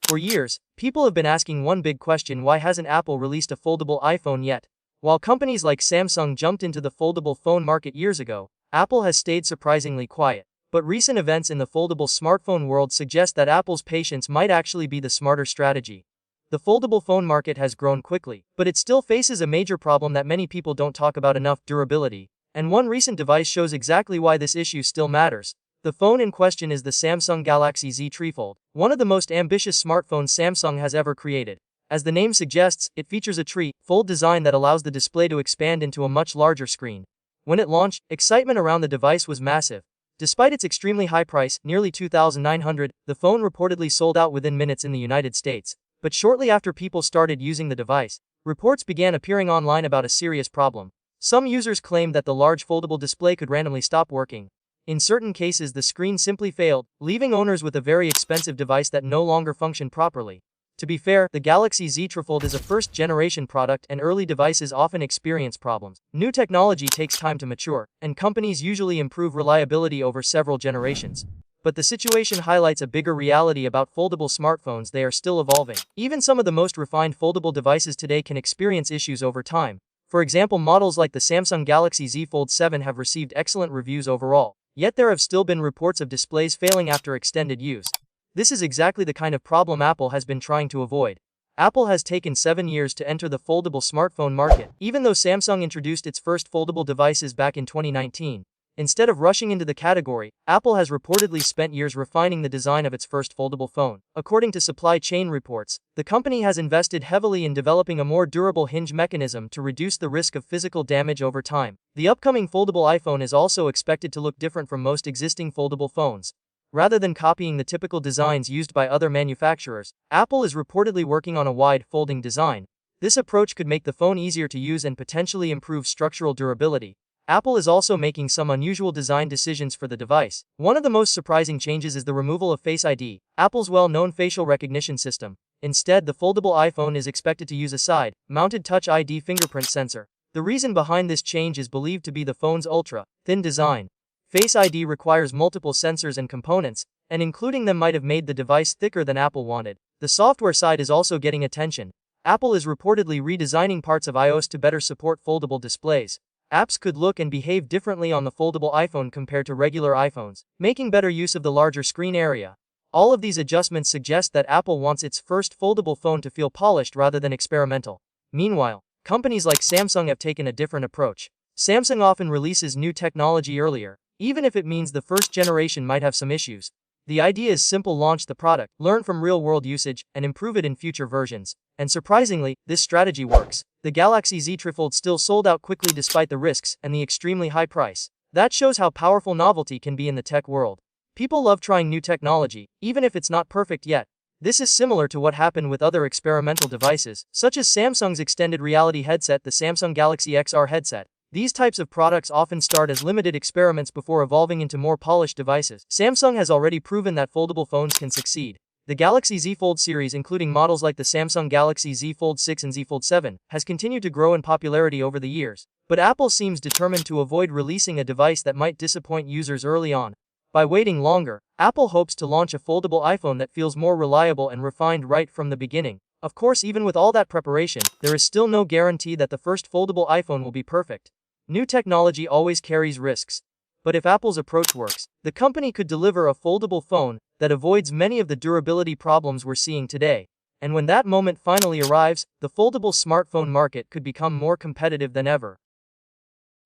For years, people have been asking one big question: why hasn't Apple released a foldable iPhone yet? While companies like Samsung jumped into the foldable phone market years ago, Apple has stayed surprisingly quiet. But recent events in the foldable smartphone world suggest that Apple's patience might actually be the smarter strategy. The foldable phone market has grown quickly, but it still faces a major problem that many people don't talk about enough: durability. And one recent device shows exactly why this issue still matters. The phone in question is the Samsung Galaxy Z Fold, one of the most ambitious smartphones Samsung has ever created. As the name suggests, it features a fold design that allows the display to expand into a much larger screen. When it launched, excitement around the device was massive. Despite its extremely high price, nearly $2,900, the phone reportedly sold out within minutes in the United States. But shortly after people started using the device, reports began appearing online about a serious problem. Some users claimed that the large foldable display could randomly stop working. In certain cases, the screen simply failed, leaving owners with a very expensive device that no longer functioned properly. To be fair, the Galaxy Z Fold is a first-generation product, and early devices often experience problems. New technology takes time to mature, and companies usually improve reliability over several generations. But the situation highlights a bigger reality about foldable smartphones: they are still evolving. Even some of the most refined foldable devices today can experience issues over time. For example, models like the Samsung Galaxy Z Fold 7 have received excellent reviews overall. Yet there have still been reports of displays failing after extended use. This is exactly the kind of problem Apple has been trying to avoid. Apple has taken 7 years to enter the foldable smartphone market, even though Samsung introduced its first foldable devices back in 2019. Instead of rushing into the category, Apple has reportedly spent years refining the design of its first foldable phone. According to supply chain reports, the company has invested heavily in developing a more durable hinge mechanism to reduce the risk of physical damage over time. The upcoming foldable iPhone is also expected to look different from most existing foldable phones. Rather than copying the typical designs used by other manufacturers, Apple is reportedly working on a wide folding design. This approach could make the phone easier to use and potentially improve structural durability. Apple is also making some unusual design decisions for the device. One of the most surprising changes is the removal of Face ID, Apple's well-known facial recognition system. Instead, the foldable iPhone is expected to use a side-mounted Touch ID fingerprint sensor. The reason behind this change is believed to be the phone's ultra-thin design. Face ID requires multiple sensors and components, and including them might have made the device thicker than Apple wanted. The software side is also getting attention. Apple is reportedly redesigning parts of iOS to better support foldable displays. Apps could look and behave differently on the foldable iPhone compared to regular iPhones, making better use of the larger screen area. All of these adjustments suggest that Apple wants its first foldable phone to feel polished rather than experimental. Meanwhile, companies like Samsung have taken a different approach. Samsung often releases new technology earlier, even if it means the first generation might have some issues. The idea is simple: launch the product, learn from real-world usage, and improve it in future versions. And surprisingly, this strategy works. The Galaxy Z Fold still sold out quickly despite the risks and the extremely high price. That shows how powerful novelty can be in the tech world. People love trying new technology, even if it's not perfect yet. This is similar to what happened with other experimental devices, such as Samsung's extended reality headset, the Samsung Galaxy XR headset. These types of products often start as limited experiments before evolving into more polished devices. Samsung has already proven that foldable phones can succeed. The Galaxy Z Fold series, including models like the Samsung Galaxy Z Fold 6 and Z Fold 7, has continued to grow in popularity over the years. But Apple seems determined to avoid releasing a device that might disappoint users early on. By waiting longer, Apple hopes to launch a foldable iPhone that feels more reliable and refined right from the beginning. Of course, even with all that preparation, there is still no guarantee that the first foldable iPhone will be perfect. New technology always carries risks. But if Apple's approach works, the company could deliver a foldable phone that avoids many of the durability problems we're seeing today. And when that moment finally arrives, the foldable smartphone market could become more competitive than ever.